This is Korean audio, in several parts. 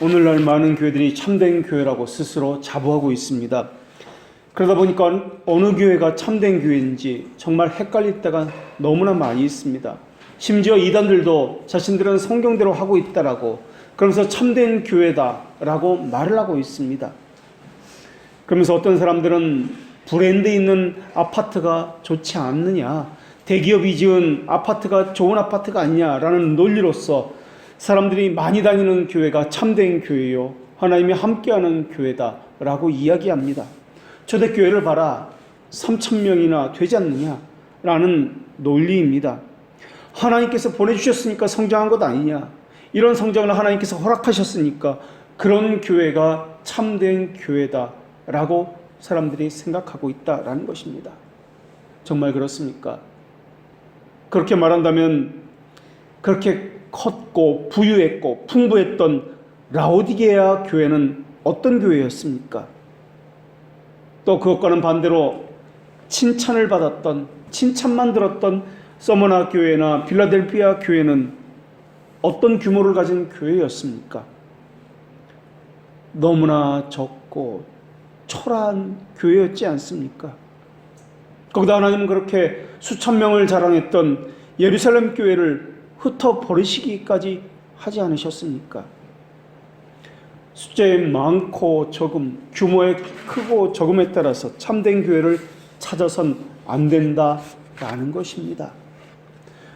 오늘날 많은 교회들이 참된 교회라고 스스로 자부하고 있습니다. 그러다 보니까 어느 교회가 참된 교회인지 정말 헷갈릴 때가 너무나 많이 있습니다. 심지어 이단들도 자신들은 성경대로 하고 있다라고, 그러면서 참된 교회다라고 말을 하고 있습니다. 그러면서 어떤 사람들은 브랜드 있는 아파트가 좋지 않느냐, 대기업이 지은 아파트가 좋은 아파트가 아니냐라는 논리로서 사람들이 많이 다니는 교회가 참된 교회요, 하나님이 함께하는 교회다라고 이야기합니다. 초대교회를 봐라, 3,000명이나 되지 않느냐라는 논리입니다. 하나님께서 보내주셨으니까 성장한 것 아니냐, 이런 성장을 하나님께서 허락하셨으니까 그런 교회가 참된 교회다라고 사람들이 생각하고 있다라는 것입니다. 정말 그렇습니까? 그렇게 말한다면 그렇게 컸고 부유했고 풍부했던 라오디게아 교회는 어떤 교회였습니까? 또 그것과는 반대로 칭찬을 받았던, 칭찬만 들었던 서머나 교회나 필라델피아 교회는 어떤 규모를 가진 교회였습니까? 너무나 적고 초라한 교회였지 않습니까? 거기다 하나님은 그렇게 수천 명을 자랑했던 예루살렘 교회를 흩어버리시기까지 하지 않으셨습니까? 숫자에 많고 적음, 규모에 크고 적음에 따라서 참된 교회를 찾아선 안 된다라는 것입니다.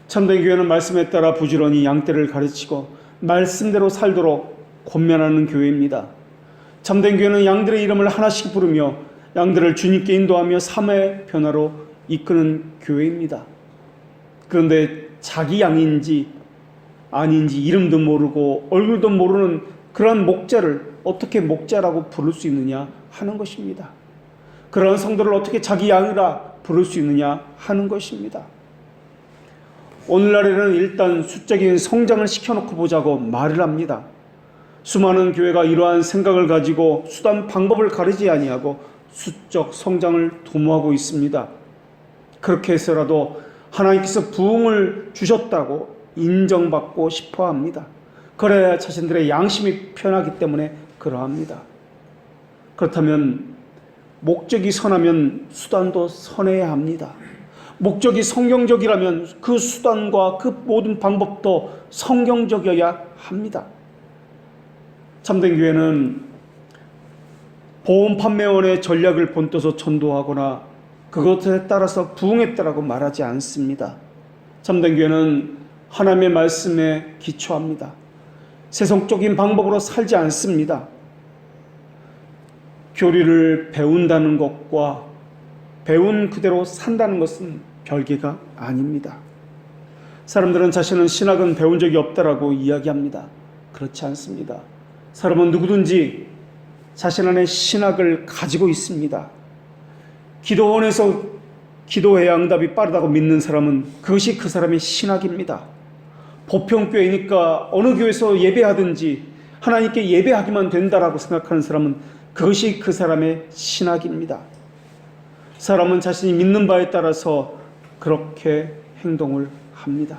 참된 교회는 말씀에 따라 부지런히 양떼를 가르치고 말씀대로 살도록 권면하는 교회입니다. 참된 교회는 양들의 이름을 하나씩 부르며 양들을 주님께 인도하며 삶의 변화로 이끄는 교회입니다. 그런데 자기 양인지 아닌지 이름도 모르고 얼굴도 모르는 그러한 목자를 어떻게 목자라고 부를 수 있느냐 하는 것입니다. 그러한 성도를 어떻게 자기 양이라 부를 수 있느냐 하는 것입니다. 오늘날에는 일단 수적인 성장을 시켜놓고 보자고 말을 합니다. 수많은 교회가 이러한 생각을 가지고 수단 방법을 가리지 아니하고 수적 성장을 도모하고 있습니다. 그렇게 해서라도 하나님께서 부흥을 주셨다고 인정받고 싶어 합니다. 그래야 자신들의 양심이 편하기 때문에 그러합니다. 그렇다면 목적이 선하면 수단도 선해야 합니다. 목적이 성경적이라면 그 수단과 그 모든 방법도 성경적이어야 합니다. 참된 교회는 보험 판매원의 전략을 본떠서 전도하거나 그것에 따라서 부흥했다라고 말하지 않습니다. 참된 교회는 하나님의 말씀에 기초합니다. 세속적인 방법으로 살지 않습니다. 교리를 배운다는 것과 배운 그대로 산다는 것은 별개가 아닙니다. 사람들은 자신은 신학은 배운 적이 없다라고 이야기합니다. 그렇지 않습니다. 사람은 누구든지 자신 안에 신학을 가지고 있습니다. 기도원에서 기도해야 응답이 빠르다고 믿는 사람은 그것이 그 사람의 신학입니다. 보편교회니까 어느 교회에서 예배하든지 하나님께 예배하기만 된다라고 생각하는 사람은 그것이 그 사람의 신학입니다. 사람은 자신이 믿는 바에 따라서 그렇게 행동을 합니다.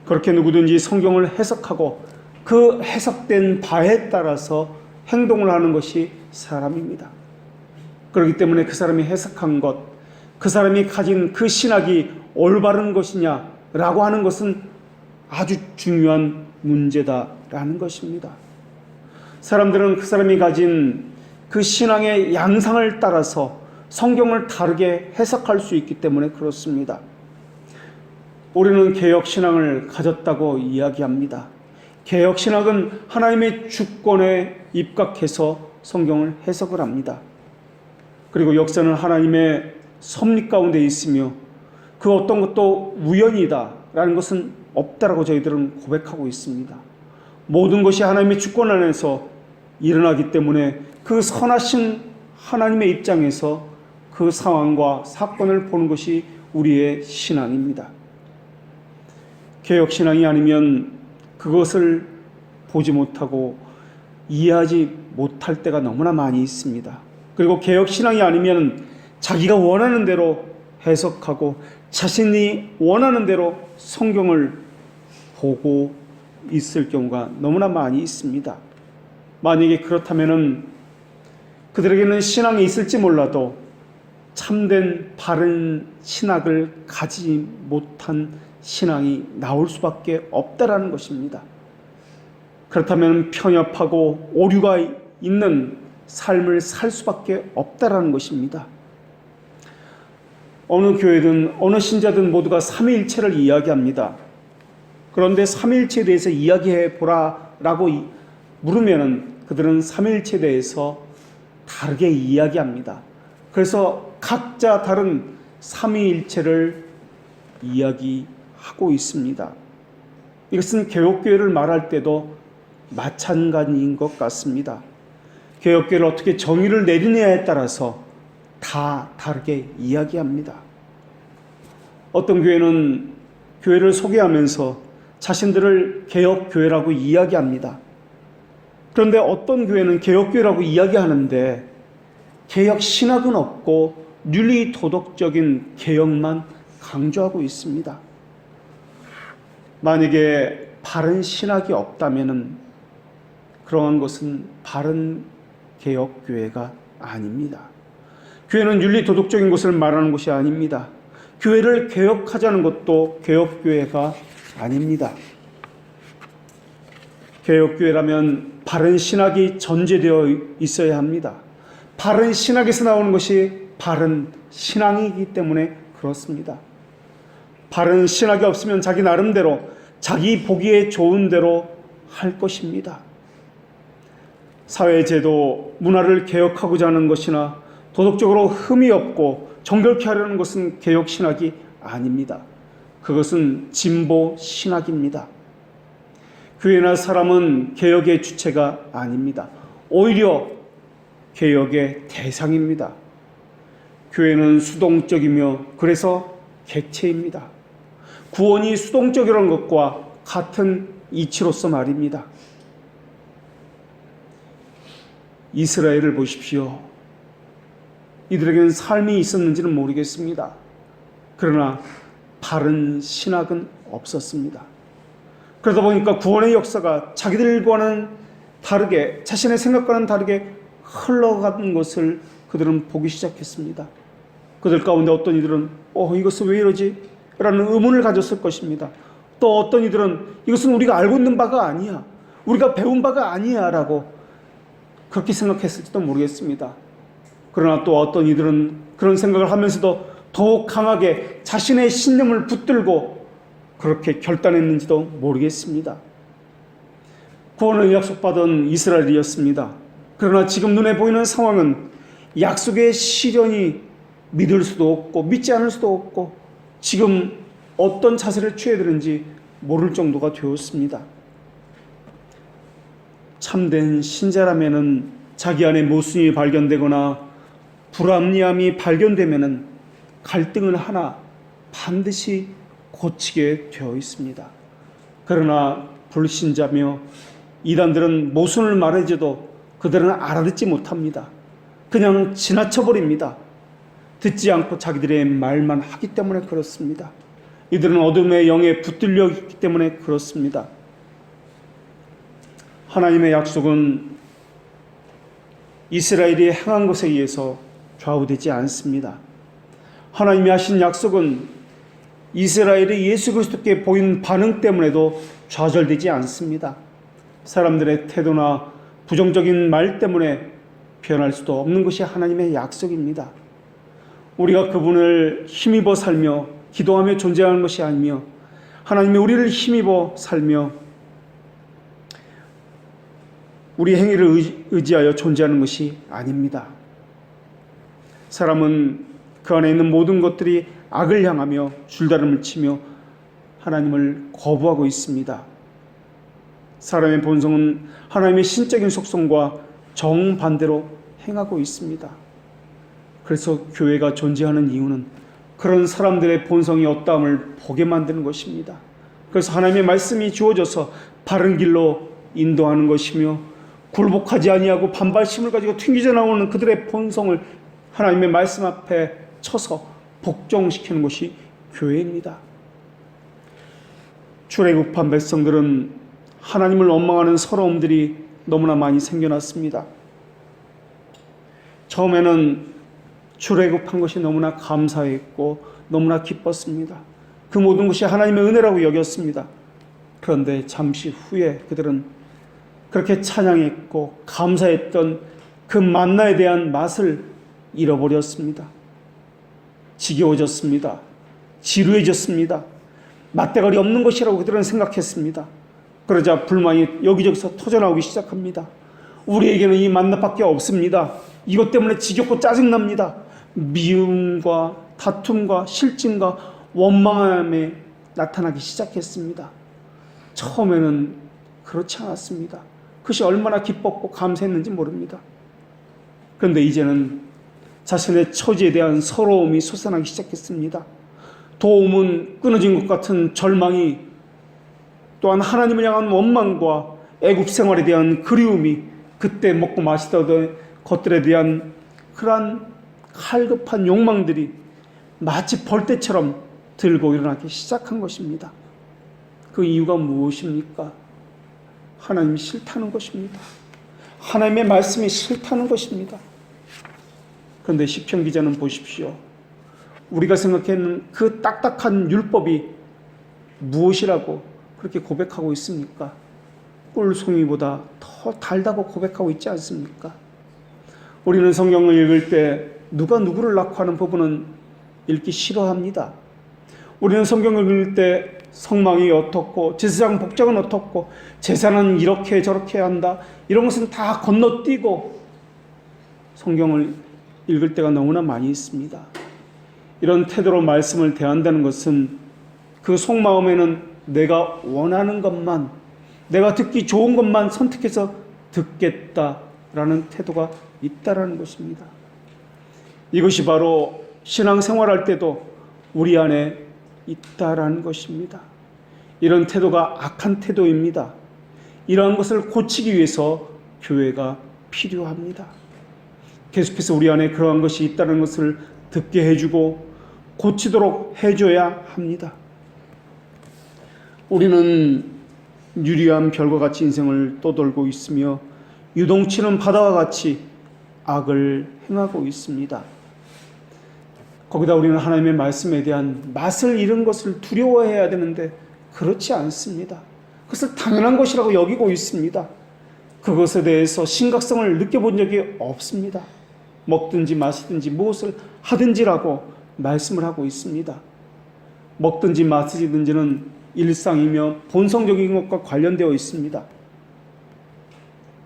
그렇게 누구든지 성경을 해석하고 그 해석된 바에 따라서 행동을 하는 것이 사람입니다. 그렇기 때문에 그 사람이 해석한 것, 그 사람이 가진 그 신학이 올바른 것이냐라고 하는 것은 아주 중요한 문제다라는 것입니다. 사람들은 그 사람이 가진 그 신앙의 양상을 따라서 성경을 다르게 해석할 수 있기 때문에 그렇습니다. 우리는 개혁신앙을 가졌다고 이야기합니다. 개혁신학은 하나님의 주권에 입각해서 성경을 해석을 합니다. 그리고 역사는 하나님의 섭리 가운데 있으며 그 어떤 것도 우연이다라는 것은 없다라고 저희들은 고백하고 있습니다. 모든 것이 하나님의 주권 안에서 일어나기 때문에 그 선하신 하나님의 입장에서 그 상황과 사건을 보는 것이 우리의 신앙입니다. 개혁신앙이 아니면 그것을 보지 못하고 이해하지 못할 때가 너무나 많이 있습니다. 그리고 개혁신앙이 아니면 자기가 원하는 대로 해석하고 자신이 원하는 대로 성경을 보고 있을 경우가 너무나 많이 있습니다. 만약에 그렇다면은 그들에게는 신앙이 있을지 몰라도 참된 바른 신학을 가지지 못한 신앙이 나올 수밖에 없다라는 것입니다. 그렇다면 편협하고 오류가 있는 삶을 살 수밖에 없다라는 것입니다. 어느 교회든 어느 신자든 모두가 삼위일체를 이야기합니다. 그런데 삼위일체에 대해서 이야기해 보라라고 물으면은 그들은 삼위일체에 대해서 다르게 이야기합니다. 그래서 각자 다른 삼위일체를 이야기하고 있습니다. 이것은 개혁교회를 말할 때도 마찬가지인 것 같습니다. 개혁교회를 어떻게 정의를 내리느냐에 따라서 다 다르게 이야기합니다. 어떤 교회는 교회를 소개하면서 자신들을 개혁교회라고 이야기합니다. 그런데 어떤 교회는 개혁교회라고 이야기하는데 개혁 신학은 없고 윤리 도덕적인 개혁만 강조하고 있습니다. 만약에 바른 신학이 없다면 그러한 것은 바른 개혁교회가 아닙니다. 교회는 윤리 도덕적인 것을 말하는 것이 아닙니다. 교회를 개혁하자는 것도 개혁교회가 아닙니다. 개혁교회라면 바른 신학이 전제되어 있어야 합니다. 바른 신학에서 나오는 것이 바른 신앙이기 때문에 그렇습니다. 바른 신학이 없으면 자기 나름대로 자기 보기에 좋은 대로 할 것입니다. 사회제도, 문화를 개혁하고자 하는 것이나 도덕적으로 흠이 없고 정결케 하려는 것은 개혁신학이 아닙니다. 그것은 진보신학입니다. 교회나 사람은 개혁의 주체가 아닙니다. 오히려 개혁의 대상입니다. 교회는 수동적이며 그래서 객체입니다. 구원이 수동적이라는 것과 같은 이치로서 말입니다. 이스라엘을 보십시오. 이들에게는 삶이 있었는지는 모르겠습니다. 그러나 바른 신학은 없었습니다. 그러다 보니까 구원의 역사가 자기들과는 다르게, 자신의 생각과는 다르게 흘러가는 것을 그들은 보기 시작했습니다. 그들 가운데 어떤 이들은 이것은 왜 이러지? 라는 의문을 가졌을 것입니다. 또 어떤 이들은 이것은 우리가 알고 있는 바가 아니야, 우리가 배운 바가 아니야 라고 그렇게 생각했을지도 모르겠습니다. 그러나 또 어떤 이들은 그런 생각을 하면서도 더욱 강하게 자신의 신념을 붙들고 그렇게 결단했는지도 모르겠습니다. 구원을 약속받은 이스라엘이었습니다. 그러나 지금 눈에 보이는 상황은 약속의 실현이 믿을 수도 없고 믿지 않을 수도 없고 지금 어떤 자세를 취해야 되는지 모를 정도가 되었습니다. 참된 신자라면은 자기 안에 모순이 발견되거나 불합리함이 발견되면은 갈등을 하나 반드시 고치게 되어 있습니다. 그러나 불신자며 이단들은 모순을 말해줘도 그들은 알아듣지 못합니다. 그냥 지나쳐버립니다. 듣지 않고 자기들의 말만 하기 때문에 그렇습니다. 이들은 어둠의 영에 붙들려 있기 때문에 그렇습니다. 하나님의 약속은 이스라엘이 행한 것에 의해서 좌우되지 않습니다. 하나님이 하신 약속은 이스라엘이 예수 그리스도께 보인 반응 때문에도 좌절되지 않습니다. 사람들의 태도나 부정적인 말 때문에 변할 수도 없는 것이 하나님의 약속입니다. 우리가 그분을 힘입어 살며 기도하며 존재하는 것이 아니며 하나님이 우리를 힘입어 살며 우리 행위를 의지하여 존재하는 것이 아닙니다. 사람은 그 안에 있는 모든 것들이 악을 향하며 줄다름을 치며 하나님을 거부하고 있습니다. 사람의 본성은 하나님의 신적인 속성과 정반대로 행하고 있습니다. 그래서 교회가 존재하는 이유는 그런 사람들의 본성이 어떠함을 보게 만드는 것입니다. 그래서 하나님의 말씀이 주어져서 바른 길로 인도하는 것이며 굴복하지 아니하고 반발심을 가지고 튕기져 나오는 그들의 본성을 하나님의 말씀 앞에 쳐서 복종시키는 것이 교회입니다. 출애굽한 백성들은 하나님을 원망하는 서러움들이 너무나 많이 생겨났습니다. 처음에는 출애굽한 것이 너무나 감사했고 너무나 기뻤습니다. 그 모든 것이 하나님의 은혜라고 여겼습니다. 그런데 잠시 후에 그들은 그렇게 찬양했고 감사했던 그 만나에 대한 맛을 잃어버렸습니다. 지겨워졌습니다. 지루해졌습니다. 맛대가리 없는 것이라고 그들은 생각했습니다. 그러자 불만이 여기저기서 터져나오기 시작합니다. 우리에게는 이 만나밖에 없습니다. 이것 때문에 지겹고 짜증납니다. 미움과 다툼과 실증과 원망함에 나타나기 시작했습니다. 처음에는 그렇지 않았습니다. 그것이 얼마나 기뻤고 감사했는지 모릅니다. 그런데 이제는 자신의 처지에 대한 서러움이 솟아나기 시작했습니다. 도움은 끊어진 것 같은 절망이, 또한 하나님을 향한 원망과 애굽 생활에 대한 그리움이, 그때 먹고 마시던 것들에 대한 그러한 갈급한 욕망들이 마치 벌떼처럼 들고 일어나기 시작한 것입니다. 그 이유가 무엇입니까? 하나님이 싫다는 것입니다. 하나님의 말씀이 싫다는 것입니다. 그런데 시편 기자는 보십시오. 우리가 생각하는 그 딱딱한 율법이 무엇이라고 그렇게 고백하고 있습니까? 꿀송이보다 더 달다고 고백하고 있지 않습니까? 우리는 성경을 읽을 때 누가 누구를 낳고 하는 부분은 읽기 싫어합니다. 우리는 성경을 읽을 때 성망이 어떻고 제사장 복장은 어떻고 제사는 이렇게 저렇게 한다, 이런 것은 다 건너뛰고 성경을 읽을 때가 너무나 많이 있습니다. 이런 태도로 말씀을 대한다는 것은 그 속마음에는 내가 원하는 것만, 내가 듣기 좋은 것만 선택해서 듣겠다라는 태도가 있다라는 것입니다. 이것이 바로 신앙생활할 때도 우리 안에 있다라는 것입니다. 이런 태도가 악한 태도입니다. 이러한 것을 고치기 위해서 교회가 필요합니다. 계속해서 우리 안에 그러한 것이 있다는 것을 듣게 해주고 고치도록 해줘야 합니다. 우리는 유리한 별과 같이 인생을 떠돌고 있으며 유동치는 바다와 같이 악을 행하고 있습니다. 거기다 우리는 하나님의 말씀에 대한 맛을 잃은 것을 두려워해야 되는데 그렇지 않습니다. 그것을 당연한 것이라고 여기고 있습니다. 그것에 대해서 심각성을 느껴본 적이 없습니다. 먹든지 마시든지 무엇을 하든지라고 말씀을 하고 있습니다. 먹든지 마시든지는 일상이며 본성적인 것과 관련되어 있습니다.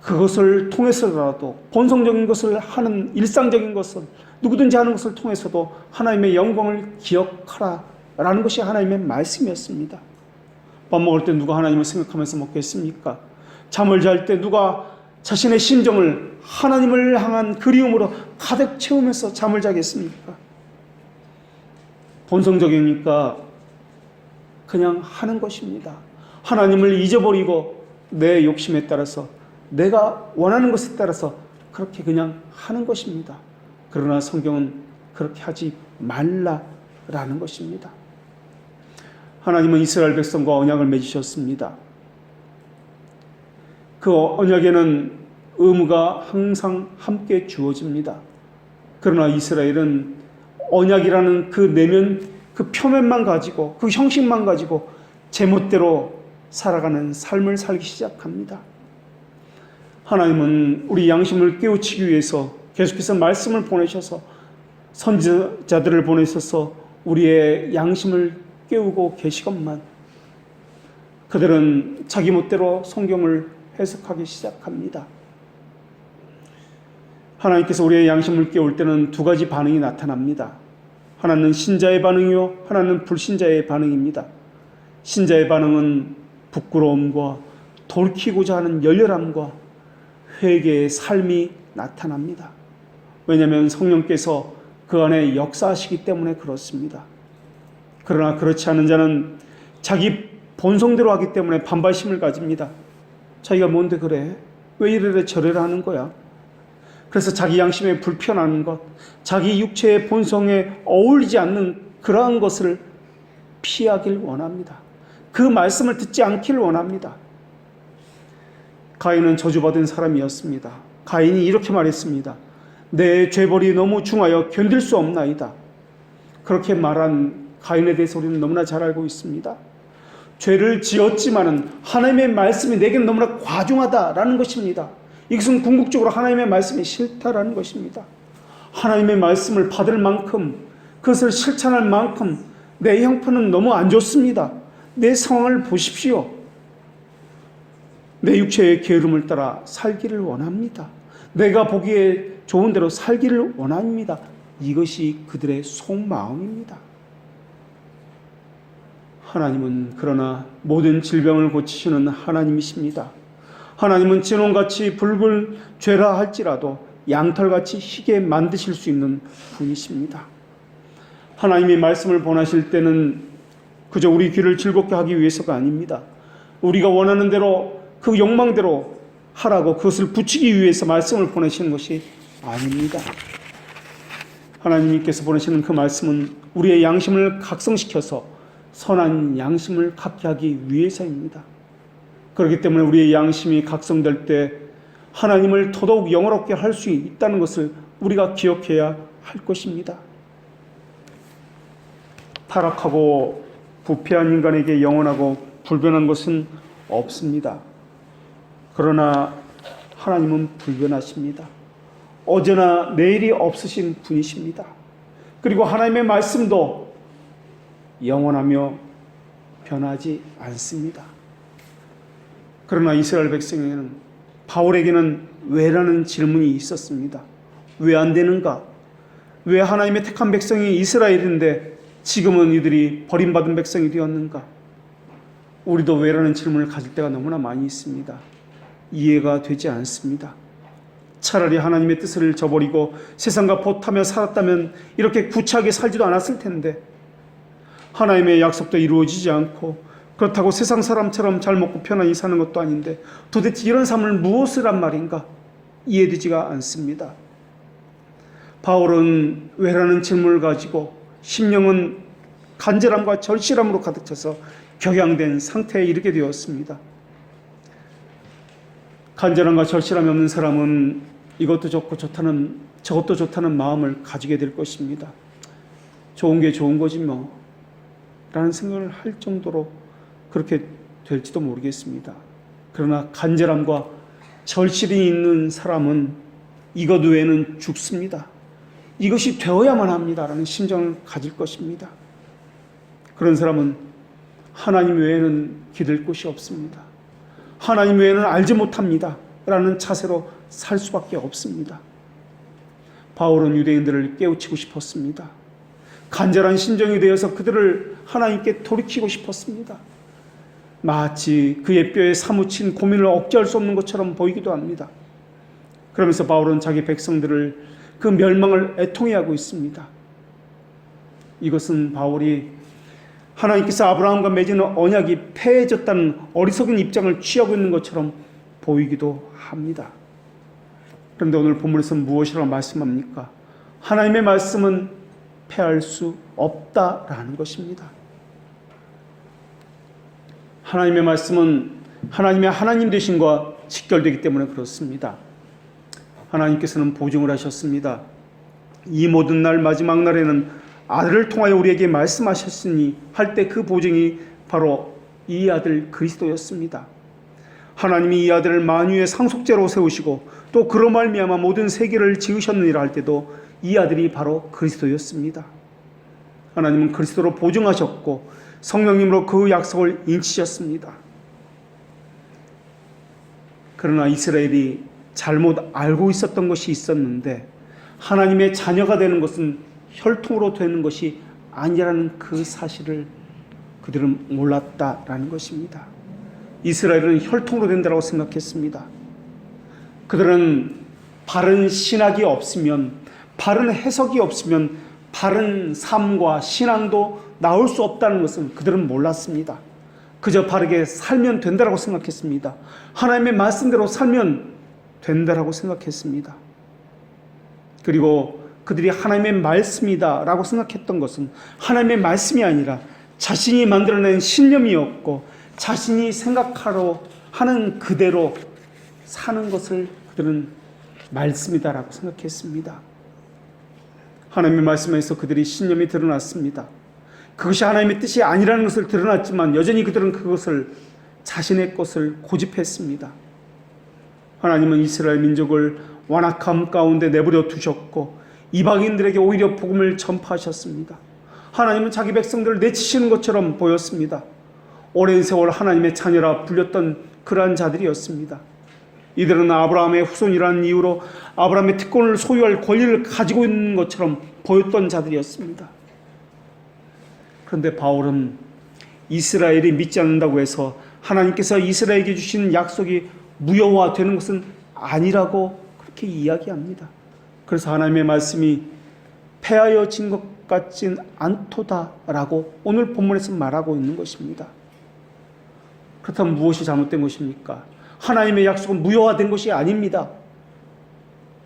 그것을 통해서라도 본성적인 것을 하는, 일상적인 것은 누구든지 하는 것을 통해서도 하나님의 영광을 기억하라 라는 것이 하나님의 말씀이었습니다. 밥 먹을 때 누가 하나님을 생각하면서 먹겠습니까? 잠을 잘 때 누가 자신의 심정을 하나님을 향한 그리움으로 가득 채우면서 잠을 자겠습니까? 본성적이니까 그냥 하는 것입니다. 하나님을 잊어버리고 내 욕심에 따라서, 내가 원하는 것에 따라서 그렇게 그냥 하는 것입니다. 그러나 성경은 그렇게 하지 말라라는 것입니다. 하나님은 이스라엘 백성과 언약을 맺으셨습니다. 그 언약에는 의무가 항상 함께 주어집니다. 그러나 이스라엘은 언약이라는 그 내면, 그 표면만 가지고, 그 형식만 가지고 제멋대로 살아가는 삶을 살기 시작합니다. 하나님은 우리 양심을 깨우치기 위해서 계속해서 말씀을 보내셔서, 선지자들을 보내셔서 우리의 양심을 깨우고 계시건만 그들은 자기 멋대로 성경을 해석하기 시작합니다. 하나님께서 우리의 양심을 깨울 때는 두 가지 반응이 나타납니다. 하나는 신자의 반응이요, 하나는 불신자의 반응입니다. 신자의 반응은 부끄러움과 돌이키고자 하는 열렬함과 회개의 삶이 나타납니다. 왜냐하면 성령께서 그 안에 역사하시기 때문에 그렇습니다. 그러나 그렇지 않은 자는 자기 본성대로 하기 때문에 반발심을 가집니다. 자기가 뭔데 그래? 왜 이래라 저래라 하는 거야? 그래서 자기 양심에 불편한 것, 자기 육체의 본성에 어울리지 않는 그러한 것을 피하길 원합니다. 그 말씀을 듣지 않기를 원합니다. 가인은 저주받은 사람이었습니다. 가인이 이렇게 말했습니다. 내 죄벌이 너무 중하여 견딜 수 없나이다. 그렇게 말한 가인에 대해서 우리는 너무나 잘 알고 있습니다. 죄를 지었지만은 하나님의 말씀이 내게는 너무나 과중하다라는 것입니다. 이것은 궁극적으로 하나님의 말씀이 싫다라는 것입니다. 하나님의 말씀을 받을 만큼, 그것을 실천할 만큼 내 형편은 너무 안 좋습니다. 내 상황을 보십시오. 내 육체의 게으름을 따라 살기를 원합니다. 내가 보기에 좋은 대로 살기를 원합니다. 이것이 그들의 속마음입니다. 하나님은 그러나 모든 질병을 고치시는 하나님이십니다. 하나님은 진홍같이 붉은 죄라 할지라도 양털같이 희게 만드실 수 있는 분이십니다. 하나님의 말씀을 권하실 때는 그저 우리 귀를 즐겁게 하기 위해서가 아닙니다. 우리가 원하는 대로 그 욕망대로 하라고 그것을 붙이기 위해서 말씀을 보내시는 것이 아닙니다. 하나님께서 보내시는 그 말씀은 우리의 양심을 각성시켜서 선한 양심을 갖게 하기 위해서입니다. 그렇기 때문에 우리의 양심이 각성될 때 하나님을 더더욱 영화롭게 할 수 있다는 것을 우리가 기억해야 할 것입니다. 타락하고 부패한 인간에게 영원하고 불변한 것은 없습니다. 그러나 하나님은 불변하십니다. 어제나 내일이 없으신 분이십니다. 그리고 하나님의 말씀도 영원하며 변하지 않습니다. 그러나 이스라엘 백성에게는, 바울에게는 왜라는 질문이 있었습니다. 왜 안 되는가? 왜 하나님의 택한 백성이 이스라엘인데 지금은 이들이 버림받은 백성이 되었는가? 우리도 왜라는 질문을 가질 때가 너무나 많이 있습니다. 이해가 되지 않습니다. 차라리 하나님의 뜻을 저버리고 세상과 보타며 살았다면 이렇게 구차하게 살지도 않았을 텐데, 하나님의 약속도 이루어지지 않고 그렇다고 세상 사람처럼 잘 먹고 편안히 사는 것도 아닌데 도대체 이런 삶을 무엇을 한 말인가? 이해되지가 않습니다. 바울은 왜라는 질문을 가지고 심령은 간절함과 절실함으로 가득 차서 격양된 상태에 이르게 되었습니다. 간절함과 절실함이 없는 사람은 이것도 좋고 좋다는, 저것도 좋다는 마음을 가지게 될 것입니다. 좋은 게 좋은 거지 뭐 라는 생각을 할 정도로 그렇게 될지도 모르겠습니다. 그러나 간절함과 절실이 있는 사람은 이것 외에는 죽습니다. 이것이 되어야만 합니다라는 심정을 가질 것입니다. 그런 사람은 하나님 외에는 기댈 곳이 없습니다. 하나님 외에는 알지 못합니다 라는 자세로 살 수밖에 없습니다. 바울은 유대인들을 깨우치고 싶었습니다. 간절한 심정이 되어서 그들을 하나님께 돌이키고 싶었습니다. 마치 그의 뼈에 사무친 고민을 억제할 수 없는 것처럼 보이기도 합니다. 그러면서 바울은 자기 백성들을 그 멸망을 애통해하고 있습니다. 이것은 바울이 하나님께서 아브라함과 맺은 언약이 패해졌다는 어리석은 입장을 취하고 있는 것처럼 보이기도 합니다. 그런데 오늘 본문에서는 무엇이라고 말씀합니까? 하나님의 말씀은 패할 수 없다라는 것입니다. 하나님의 말씀은 하나님의 하나님 되심과 직결되기 때문에 그렇습니다. 하나님께서는 보증을 하셨습니다. 이 모든 날 마지막 날에는 아들을 통하여 우리에게 말씀하셨으니 할 때 그 보증이 바로 이 아들 그리스도였습니다. 하나님이 이 아들을 만유의 상속자로 세우시고 또 그로 말미암아 모든 세계를 지으셨느니라 할 때도 이 아들이 바로 그리스도였습니다. 하나님은 그리스도로 보증하셨고 성령님으로 그 약속을 인치셨습니다. 그러나 이스라엘이 잘못 알고 있었던 것이 있었는데 하나님의 자녀가 되는 것은 혈통으로 되는 것이 아니라는 그 사실을 그들은 몰랐다라는 것입니다. 이스라엘은 혈통으로 된다고 생각했습니다. 그들은 바른 신학이 없으면, 바른 해석이 없으면 바른 삶과 신앙도 나올 수 없다는 것은 그들은 몰랐습니다. 그저 바르게 살면 된다고 생각했습니다. 하나님의 말씀대로 살면 된다고 생각했습니다. 그리고 그들이 하나님의 말씀이다 라고 생각했던 것은 하나님의 말씀이 아니라 자신이 만들어낸 신념이었고 자신이 생각하러 하는 그대로 사는 것을 그들은 말씀이다라고 생각했습니다. 하나님의 말씀에서 그들이 신념이 드러났습니다. 그것이 하나님의 뜻이 아니라는 것을 드러났지만 여전히 그들은 그것을 자신의 것을 고집했습니다. 하나님은 이스라엘 민족을 완악함 가운데 내버려 두셨고 이방인들에게 오히려 복음을 전파하셨습니다. 하나님은 자기 백성들을 내치시는 것처럼 보였습니다. 오랜 세월 하나님의 자녀라 불렸던 그러한 자들이었습니다. 이들은 아브라함의 후손이라는 이유로 아브라함의 특권을 소유할 권리를 가지고 있는 것처럼 보였던 자들이었습니다. 그런데 바울은 이스라엘이 믿지 않는다고 해서 하나님께서 이스라엘에게 주신 약속이 무효화되는 것은 아니라고 그렇게 이야기합니다. 그래서 하나님의 말씀이 폐하여진 것 같진 않도다라고 오늘 본문에서 말하고 있는 것입니다. 그렇다면 무엇이 잘못된 것입니까? 하나님의 약속은 무효화된 것이 아닙니다.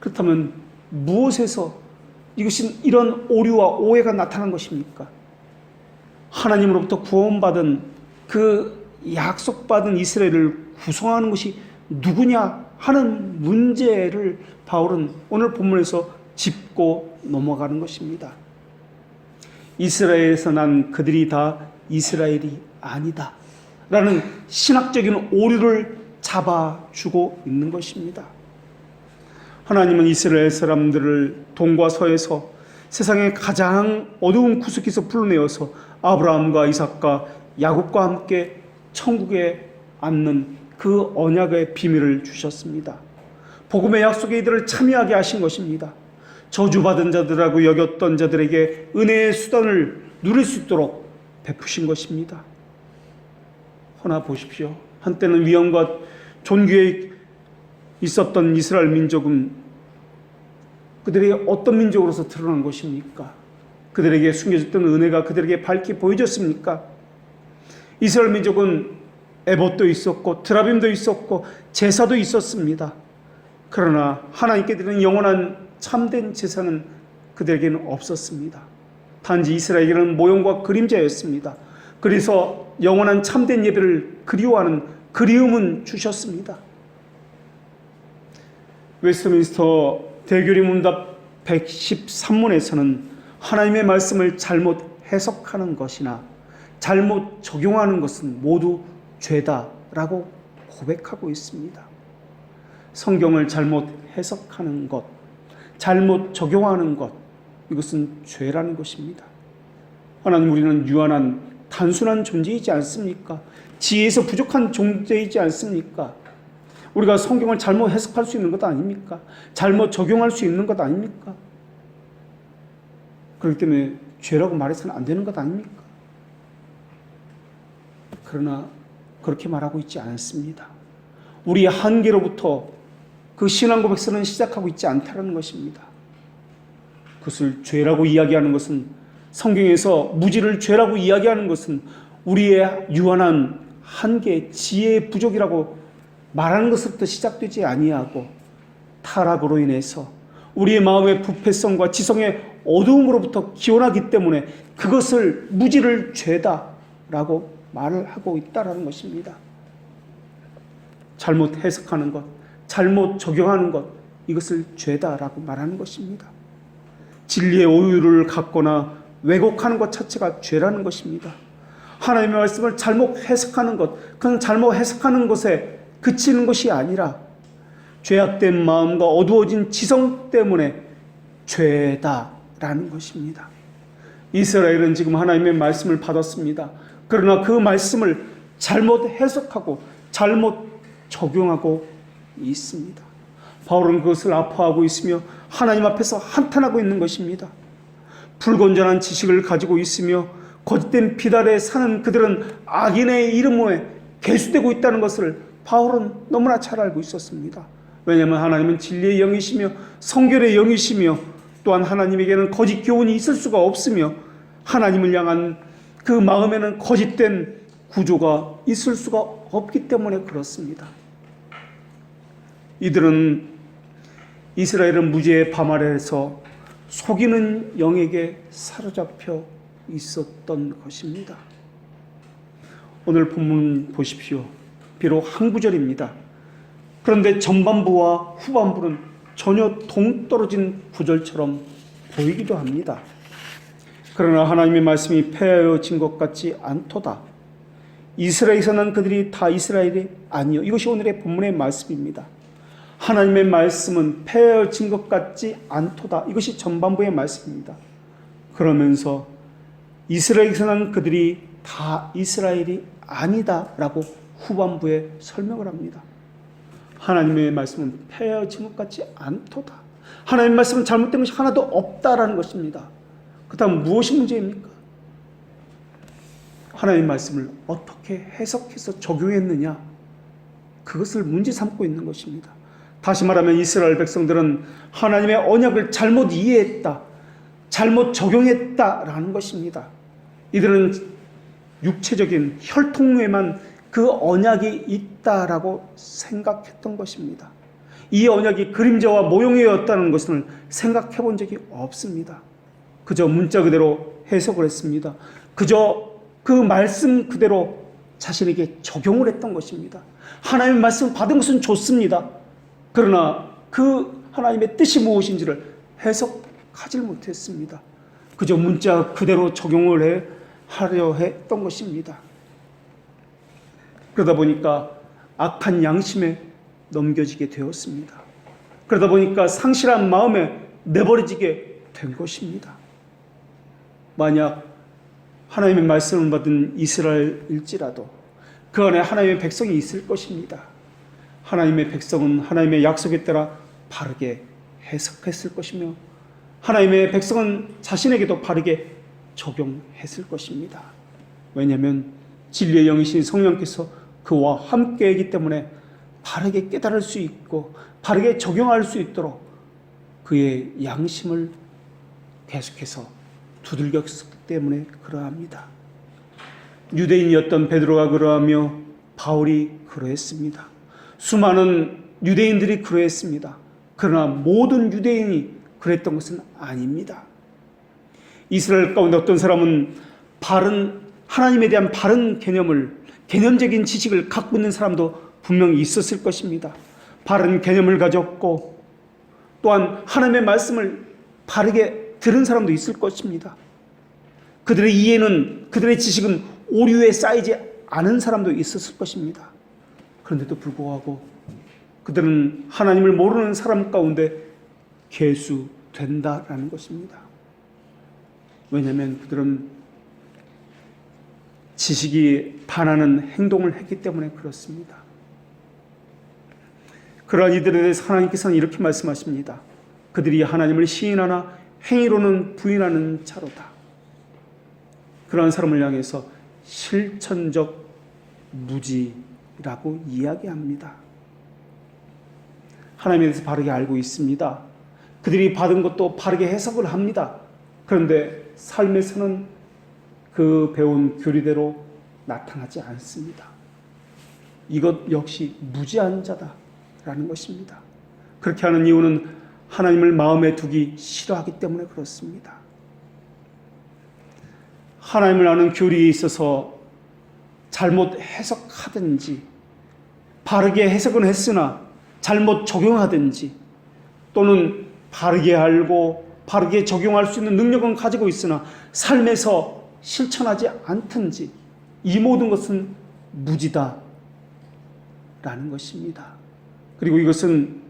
그렇다면 무엇에서 이런 오류와 오해가 나타난 것입니까? 하나님으로부터 구원받은 그 약속받은 이스라엘을 구성하는 것이 누구냐 하는 문제를 바울은 오늘 본문에서 짚고 넘어가는 것입니다. 이스라엘에서 난 그들이 다 이스라엘이 아니다 라는 신학적인 오류를 잡아주고 있는 것입니다. 하나님은 이스라엘 사람들을 동과 서에서 세상의 가장 어두운 구석에서 불러내어서 아브라함과 이삭과 야곱과 함께 천국에 앉는 그 언약의 비밀을 주셨습니다. 복음의 약속에 이들을 참여하게 하신 것입니다. 저주받은 자들하고 여겼던 자들에게 은혜의 수단을 누릴 수 있도록 베푸신 것입니다. 허나 보십시오. 한때는 위엄과 존귀에 있었던 이스라엘 민족은 그들에게 어떤 민족으로서 드러난 것입니까? 그들에게 숨겨졌던 은혜가 그들에게 밝히 보여졌습니까? 이스라엘 민족은 에봇도 있었고 드라빔도 있었고 제사도 있었습니다. 그러나 하나님께 드리는 영원한 참된 제사는 그들에게는 없었습니다. 단지 이스라엘에게는 모형과 그림자였습니다. 그래서 영원한 참된 예배를 그리워하는 그리움은 주셨습니다. 웨스트민스터 대교리 문답 113문에서는 하나님의 말씀을 잘못 해석하는 것이나 잘못 적용하는 것은 모두 죄다라고 고백하고 있습니다. 성경을 잘못 해석하는 것, 잘못 적용하는 것, 이것은 죄라는 것입니다. 하나님, 우리는 유한한 단순한 존재이지 않습니까? 지혜에서 부족한 존재이지 않습니까? 우리가 성경을 잘못 해석할 수 있는 것 아닙니까? 잘못 적용할 수 있는 것 아닙니까? 그렇기 때문에 죄라고 말해서는 안 되는 것 아닙니까? 그러나 그렇게 말하고 있지 않습니다. 우리의 한계로부터 그 신앙 고백서는 시작하고 있지 않다는 것입니다. 그것을 죄라고 이야기하는 것은, 성경에서 무지를 죄라고 이야기하는 것은 우리의 유한한 한계, 지혜의 부족이라고 말하는 것부터 시작되지 아니하고 타락으로 인해서 우리의 마음의 부패성과 지성의 어두움으로부터 기원하기 때문에 그것을 무지를 죄다라고 말을 하고 있다라는 것입니다. 잘못 해석하는 것, 잘못 적용하는 것, 이것을 죄다라고 말하는 것입니다. 진리의 오류를 갖거나 왜곡하는 것 자체가 죄라는 것입니다. 하나님의 말씀을 잘못 해석하는 것, 그건 잘못 해석하는 것에 그치는 것이 아니라 죄악된 마음과 어두워진 지성 때문에 죄다라는 것입니다. 이스라엘은 지금 하나님의 말씀을 받았습니다. 그러나 그 말씀을 잘못 해석하고 잘못 적용하고 있습니다. 바울은 그것을 아파하고 있으며 하나님 앞에서 한탄하고 있는 것입니다. 불건전한 지식을 가지고 있으며 거짓된 비달에 사는 그들은 악인의 이름에 계수되고 있다는 것을 바울은 너무나 잘 알고 있었습니다. 왜냐하면 하나님은 진리의 영이시며 성결의 영이시며 또한 하나님에게는 거짓 교훈이 있을 수가 없으며 하나님을 향한 그 마음에는 거짓된 구조가 있을 수가 없기 때문에 그렇습니다. 이스라엘은 무지의 밤아래에서 속이는 영에게 사로잡혀 있었던 것입니다. 오늘 본문 보십시오. 비록 한 구절입니다. 그런데 전반부와 후반부는 전혀 동떨어진 구절처럼 보이기도 합니다. 그러나 하나님의 말씀이 폐하여진 것 같지 않도다. 이스라엘에서는 그들이 다 이스라엘이 아니요. 이것이 오늘의 본문의 말씀입니다. 하나님의 말씀은 폐하여진 것 같지 않도다. 이것이 전반부의 말씀입니다. 그러면서 이스라엘에서는 그들이 다 이스라엘이 아니다라고 후반부에 설명을 합니다. 하나님의 말씀은 폐하여진 것 같지 않도다. 하나님의 말씀은 잘못된 것이 하나도 없다라는 것입니다. 그 다음 무엇이 문제입니까? 하나님의 말씀을 어떻게 해석해서 적용했느냐, 그것을 문제 삼고 있는 것입니다. 다시 말하면 이스라엘 백성들은 하나님의 언약을 잘못 이해했다, 잘못 적용했다라는 것입니다. 이들은 육체적인 혈통에만 그 언약이 있다라고 생각했던 것입니다. 이 언약이 그림자와 모형이었다는 것을 생각해 본 적이 없습니다. 그저 문자 그대로 해석을 했습니다. 그저 그 말씀 그대로 자신에게 적용을 했던 것입니다. 하나님의 말씀 받은 것은 좋습니다. 그러나 그 하나님의 뜻이 무엇인지를 해석하지 못했습니다. 그저 문자 그대로 적용을 하려 했던 것입니다. 그러다 보니까 악한 양심에 넘겨지게 되었습니다. 그러다 보니까 상실한 마음에 내버려지게 된 것입니다. 만약 하나님의 말씀을 받은 이스라엘일지라도 그 안에 하나님의 백성이 있을 것입니다. 하나님의 백성은 하나님의 약속에 따라 바르게 해석했을 것이며 하나님의 백성은 자신에게도 바르게 적용했을 것입니다. 왜냐하면 진리의 영이신 성령께서 그와 함께이기 때문에 바르게 깨달을 수 있고 바르게 적용할 수 있도록 그의 양심을 계속해서 두들겼기 때문에 그러합니다. 유대인이었던 베드로가 그러하며 바울이 그러했습니다. 수많은 유대인들이 그러했습니다. 그러나 모든 유대인이 그랬던 것은 아닙니다. 이스라엘 가운데 어떤 사람은 바른 하나님에 대한 바른 개념적인 지식을 갖고 있는 사람도 분명히 있었을 것입니다. 바른 개념을 가졌고 또한 하나님의 말씀을 바르게 들은 사람도 있을 것입니다. 그들의 이해는, 그들의 지식은 오류에 쌓이지 않은 사람도 있었을 것입니다. 그런데도 불구하고 그들은 하나님을 모르는 사람 가운데 계수된다라는 것입니다. 왜냐하면 그들은 지식이 반하는 행동을 했기 때문에 그렇습니다. 그러한 이들에 대해서 하나님께서는 이렇게 말씀하십니다. 그들이 하나님을 시인하나 행위로는 부인하는 자로다. 그러한 사람을 향해서 실천적 무지라고 이야기합니다. 하나님에 대해서 바르게 알고 있습니다. 그들이 받은 것도 바르게 해석을 합니다. 그런데 삶에서는 그 배운 교리대로 나타나지 않습니다. 이것 역시 무지한 자다라는 것입니다. 그렇게 하는 이유는 하나님을 마음에 두기 싫어하기 때문에 그렇습니다. 하나님을 아는 교리에 있어서 잘못 해석하든지 바르게 해석은 했으나 잘못 적용하든지 또는 바르게 알고 바르게 적용할 수 있는 능력은 가지고 있으나 삶에서 실천하지 않든지 이 모든 것은 무지다라는 것입니다. 그리고 이것은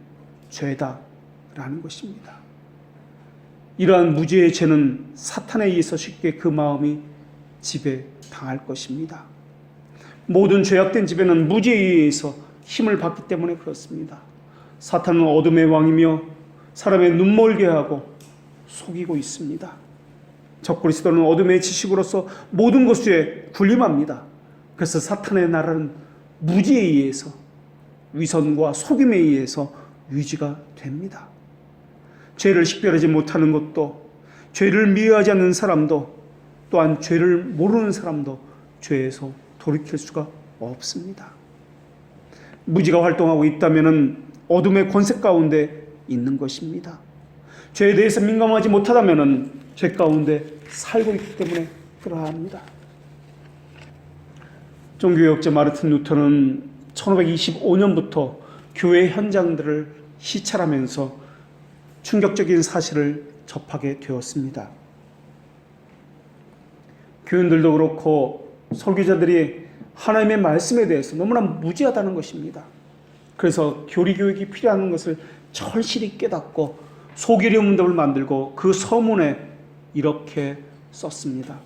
죄다라는 것입니다. 이러한 무지의 죄는 사탄에 의해서 쉽게 그 마음이 지배당할 것입니다. 모든 죄악된 지배는 무지에 의해서 힘을 받기 때문에 그렇습니다. 사탄은 어둠의 왕이며 사람의 눈멀게 하고 속이고 있습니다. 적그리스도는 어둠의 지식으로서 모든 것에 군림합니다. 그래서 사탄의 나라는 무지에 의해서 위선과 속임에 의해서 유지가 됩니다. 죄를 식별하지 못하는 것도 죄를 미워하지 않는 사람도 또한 죄를 모르는 사람도 죄에서 돌이킬 수가 없습니다. 무지가 활동하고 있다면 어둠의 권세 가운데 있는 것입니다. 죄에 대해서 민감하지 못하다면 죄 가운데 살고 있기 때문에 그러합니다. 종교개혁자 마르틴 루터는 1525년부터 교회 현장들을 시찰하면서 충격적인 사실을 접하게 되었습니다. 교인들도 그렇고 설교자들이 하나님의 말씀에 대해서 너무나 무지하다는 것입니다. 그래서 교리교육이 필요한 것을 절실히 깨닫고 소규리 문답을 만들고 그 서문에 이렇게 썼습니다.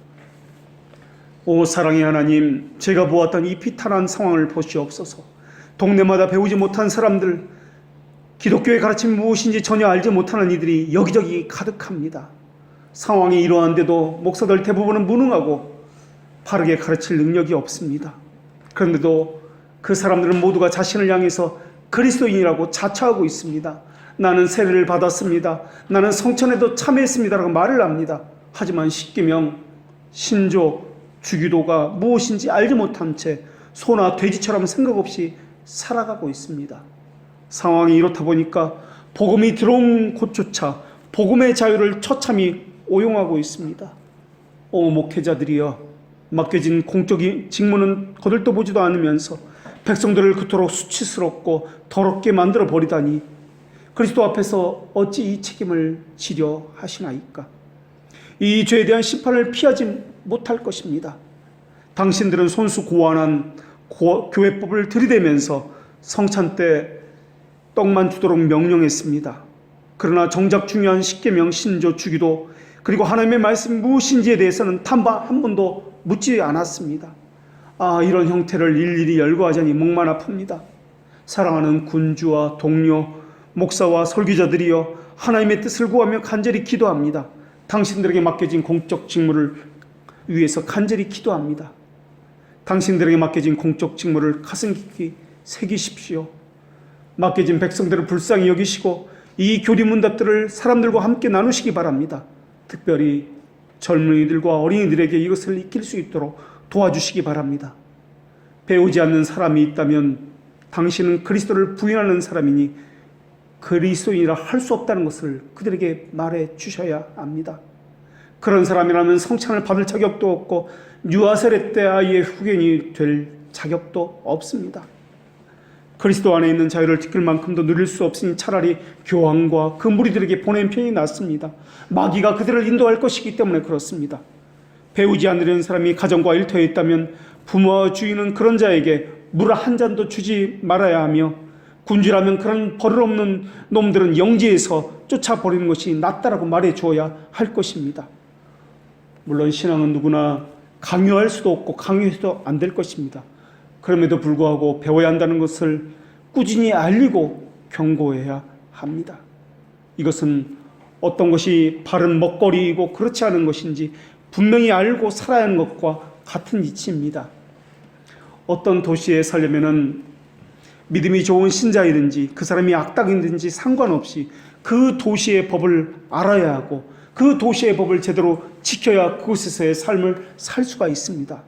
오 사랑의 하나님, 제가 보았던 이 비탄한 상황을 보시옵소서. 동네마다 배우지 못한 사람들, 기독교의 가르침이 무엇인지 전혀 알지 못하는 이들이 여기저기 가득합니다. 상황이 이러한데도 목사들 대부분은 무능하고 바르게 가르칠 능력이 없습니다. 그런데도 그 사람들은 모두가 자신을 향해서 그리스도인이라고 자처하고 있습니다. 나는 세례를 받았습니다. 나는 성천에도 참여했습니다라고 말을 합니다. 하지만 십계명, 신조, 주기도가 무엇인지 알지 못한 채 소나 돼지처럼 생각 없이 살아가고 있습니다. 상황이 이렇다 보니까 복음이 들어온 곳조차 복음의 자유를 처참히 오용하고 있습니다. 오 목회자들이여, 맡겨진 공적인 직무는 거들떠보지도 않으면서 백성들을 그토록 수치스럽고 더럽게 만들어 버리다니 그리스도 앞에서 어찌 이 책임을 지려 하시나이까. 이 죄에 대한 심판을 피하지 못할 것입니다. 당신들은 손수고안한 교회법을 들이대면서 성찬 때 떡만 주도록 명령했습니다. 그러나 정작 중요한 십계명, 신조, 주기도 그리고 하나님의 말씀 무엇인지에 대해서는 단 한 번도 묻지 않았습니다. 이런 형태를 일일이 열거하자니 목만 아픕니다. 사랑하는 군주와 동료, 목사와 설교자들이여, 하나님의 뜻을 구하며 간절히 기도합니다. 당신들에게 맡겨진 공적 직무를 위해서 간절히 기도합니다. 당신들에게 맡겨진 공적 직무를 가슴 깊이 새기십시오. 맡겨진 백성들을 불쌍히 여기시고 이 교리문답들을 사람들과 함께 나누시기 바랍니다. 특별히 젊은이들과 어린이들에게 이것을 익힐 수 있도록 도와주시기 바랍니다. 배우지 않는 사람이 있다면 당신은 그리스도를 부인하는 사람이니 그리스도인이라 할 수 없다는 것을 그들에게 말해 주셔야 합니다. 그런 사람이라면 성찬을 받을 자격도 없고 유아세례 때 아이의 후견이 될 자격도 없습니다. 그리스도 안에 있는 자유를 지킬 만큼도 누릴 수 없으니 차라리 교황과 그 무리들에게 보낸 편이 낫습니다. 마귀가 그들을 인도할 것이기 때문에 그렇습니다. 배우지 않으려는 사람이 가정과 일터에 있다면 부모와 주인은 그런 자에게 물 한 잔도 주지 말아야 하며, 군주라면 그런 버릇없는 놈들은 영지에서 쫓아버리는 것이 낫다라고 말해 주어야 할 것입니다. 물론 신앙은 누구나 강요할 수도 없고 강요해도 안 될 것입니다. 그럼에도 불구하고 배워야 한다는 것을 꾸준히 알리고 경고해야 합니다. 이것은 어떤 것이 바른 먹거리이고 그렇지 않은 것인지 분명히 알고 살아야 하는 것과 같은 이치입니다. 어떤 도시에 살려면은 믿음이 좋은 신자이든지 그 사람이 악당이든지 상관없이 그 도시의 법을 알아야 하고 그 도시의 법을 제대로 지켜야 그곳에서의 삶을 살 수가 있습니다.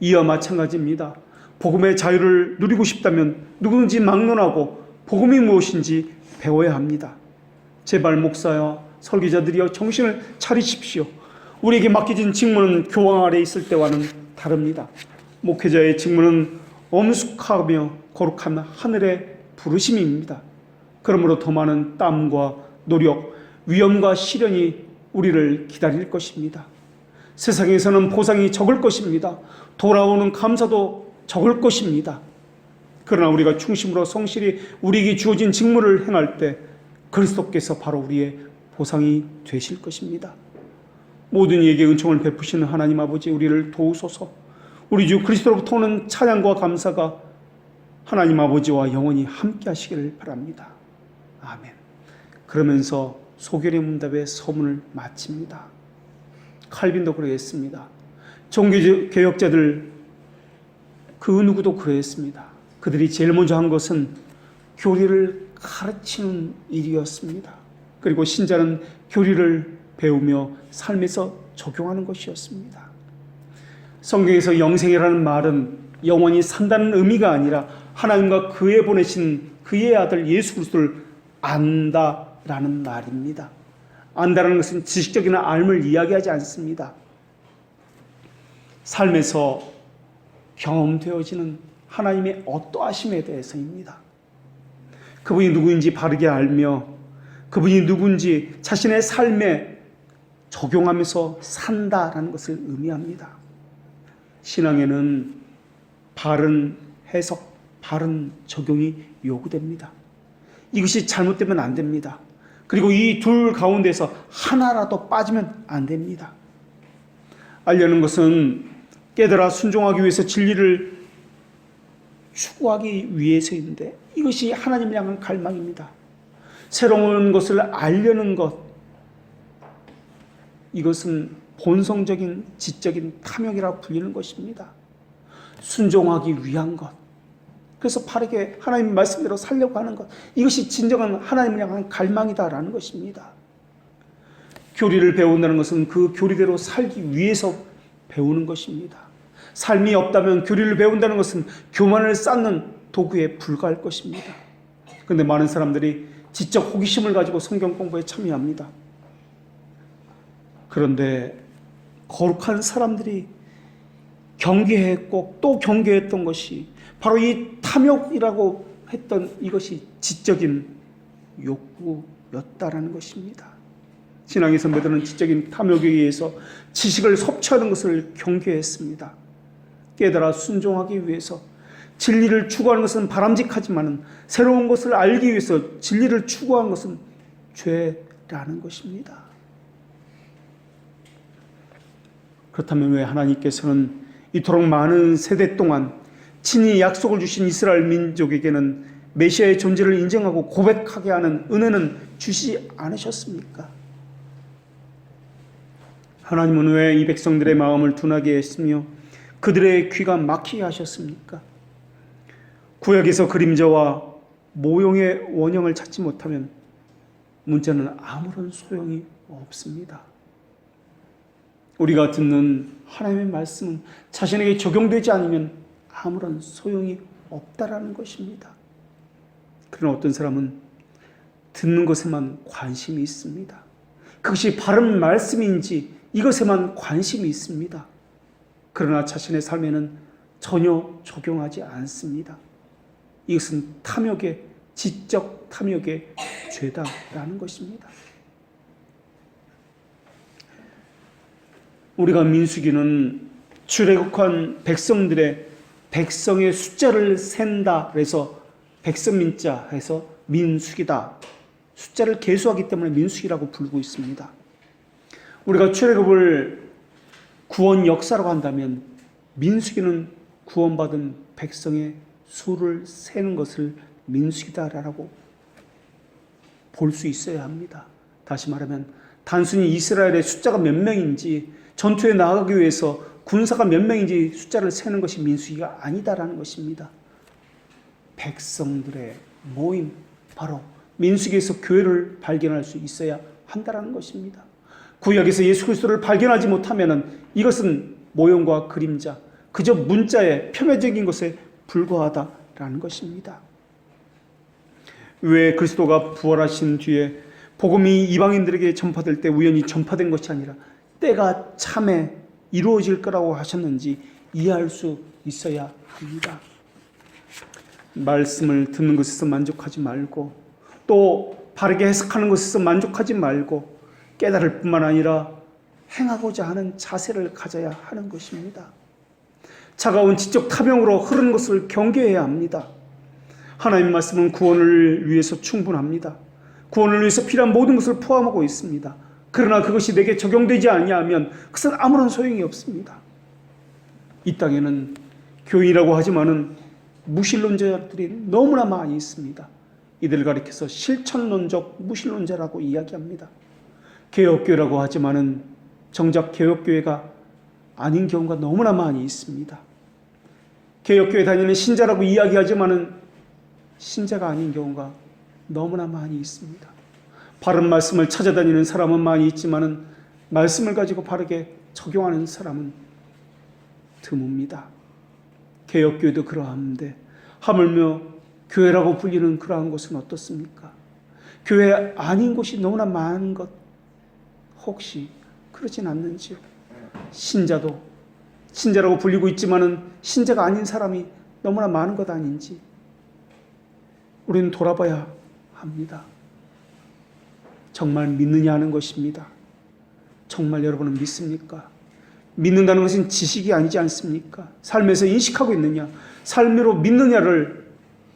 이와 마찬가지입니다. 복음의 자유를 누리고 싶다면 누구든지 막론하고 복음이 무엇인지 배워야 합니다. 제발 목사와 설교자들이여 정신을 차리십시오. 우리에게 맡겨진 직무는 교황 아래 있을 때와는 다릅니다. 목회자의 직무는 엄숙하며 거룩한 하늘의 부르심입니다. 그러므로 더 많은 땀과 노력, 위험과 시련이 우리를 기다릴 것입니다. 세상에서는 보상이 적을 것입니다. 돌아오는 감사도 적을 것입니다. 그러나 우리가 충심으로 성실히 우리에게 주어진 직무를 행할 때 그리스도께서 바로 우리의 보상이 되실 것입니다. 모든 이에게 은총을 베푸시는 하나님 아버지, 우리를 도우소서. 우리 주 그리스도로부터 오는 찬양과 감사가 하나님 아버지와 영원히 함께 하시기를 바랍니다. 아멘. 그러면서 소결의 문답의 서문을 마칩니다. 칼빈도 그러했습니다. 종교개혁자들 그 누구도 그러했습니다. 그들이 제일 먼저 한 것은 교리를 가르치는 일이었습니다. 그리고 신자는 교리를 배우며 삶에서 적용하는 것이었습니다. 성경에서 영생이라는 말은 영원히 산다는 의미가 아니라 하나님과 그에 보내신 그의 아들 예수 그리스도를 안다라는 말입니다. 안다라는 것은 지식적인 알을 이야기하지 않습니다. 삶에서 경험되어지는 하나님의 어떠하심에 대해서입니다. 그분이 누구인지 바르게 알며 그분이 누군지 자신의 삶에 적용하면서 산다라는 것을 의미합니다. 신앙에는 바른 해석, 바른 적용이 요구됩니다. 이것이 잘못되면 안 됩니다. 그리고 이 둘 가운데서 하나라도 빠지면 안 됩니다. 알려는 것은 깨달아 순종하기 위해서 진리를 추구하기 위해서인데 이것이 하나님을 향한 갈망입니다. 새로운 것을 알려는 것, 이것은 본성적인 지적인 탐욕이라 불리는 것입니다. 순종하기 위한 것, 그래서 바르게 하나님 말씀대로 살려고 하는 것, 이것이 진정한 하나님을 향한 갈망이다라는 것입니다. 교리를 배운다는 것은 그 교리대로 살기 위해서 배우는 것입니다. 삶이 없다면 교리를 배운다는 것은 교만을 쌓는 도구에 불과할 것입니다. 그런데 많은 사람들이 지적 호기심을 가지고 성경 공부에 참여합니다. 그런데 거룩한 사람들이 경계했고 또 경계했던 것이 바로 이 탐욕이라고 했던 이것이 지적인 욕구였다라는 것입니다. 신앙의 선배들은 지적인 탐욕에 의해서 지식을 섭취하는 것을 경계했습니다. 깨달아 순종하기 위해서 진리를 추구하는 것은 바람직하지만 새로운 것을 알기 위해서 진리를 추구하는 것은 죄라는 것입니다. 그렇다면 왜 하나님께서는 이토록 많은 세대 동안 친히 약속을 주신 이스라엘 민족에게는 메시아의 존재를 인정하고 고백하게 하는 은혜는 주시지 않으셨습니까? 하나님은 왜 이 백성들의 마음을 둔하게 했으며 그들의 귀가 막히게 하셨습니까? 구약에서 그림자와 모형의 원형을 찾지 못하면 문자는 아무런 소용이 없습니다. 우리가 듣는 하나님의 말씀은 자신에게 적용되지 않으면 아무런 소용이 없다라는 것입니다. 그러나 어떤 사람은 듣는 것에만 관심이 있습니다. 그것이 바른 말씀인지 이것에만 관심이 있습니다. 그러나 자신의 삶에는 전혀 적용하지 않습니다. 이것은 탐욕의, 지적 탐욕의 죄다라는 것입니다. 우리가 민수기는 출애굽한 백성의 숫자를 센다 그래서 백성민자 해서 민수기다. 숫자를 계수하기 때문에 민수기라고 부르고 있습니다. 우리가 출애굽을 구원 역사라고 한다면 민수기는 구원받은 백성의 수를 세는 것을 민수기다라고 볼 수 있어야 합니다. 다시 말하면 단순히 이스라엘의 숫자가 몇 명인지 전투에 나가기 위해서 군사가 몇 명인지 숫자를 세는 것이 민수기가 아니다라는 것입니다. 백성들의 모임, 바로 민수기에서 교회를 발견할 수 있어야 한다라는 것입니다. 구약에서 예수 그리스도를 발견하지 못하면 이것은 모형과 그림자, 그저 문자의 표면적인 것에 불과하다라는 것입니다. 왜 그리스도가 부활하신 뒤에 복음이 이방인들에게 전파될 때 우연히 전파된 것이 아니라 때가 참에 이루어질 거라고 하셨는지 이해할 수 있어야 합니다. 말씀을 듣는 것에서 만족하지 말고 또 바르게 해석하는 것에서 만족하지 말고 깨달을 뿐만 아니라 행하고자 하는 자세를 가져야 하는 것입니다. 차가운 지적 탐욕으로 흐르는 것을 경계해야 합니다. 하나님의 말씀은 구원을 위해서 충분합니다. 구원을 위해서 필요한 모든 것을 포함하고 있습니다. 그러나 그것이 내게 적용되지 않냐면 그것은 아무런 소용이 없습니다. 이 땅에는 교인이라고 하지만은 무신론자들이 너무나 많이 있습니다. 이들을 가리켜서 실천론적 무신론자라고 이야기합니다. 개혁교회라고 하지만은 정작 개혁교회가 아닌 경우가 너무나 많이 있습니다. 개혁교회 다니는 신자라고 이야기하지만은 신자가 아닌 경우가 너무나 많이 있습니다. 바른 말씀을 찾아다니는 사람은 많이 있지만은 말씀을 가지고 바르게 적용하는 사람은 드뭅니다. 개혁교회도 그러한데 하물며 교회라고 불리는 그러한 곳은 어떻습니까? 교회 아닌 곳이 너무나 많은 것 혹시 그러진 않는지요? 신자도 신자라고 불리고 있지만은 신자가 아닌 사람이 너무나 많은 것 아닌지 우리는 돌아봐야 합니다. 정말 믿느냐 하는 것입니다. 정말 여러분은 믿습니까? 믿는다는 것은 지식이 아니지 않습니까? 삶에서 인식하고 있느냐, 삶으로 믿느냐를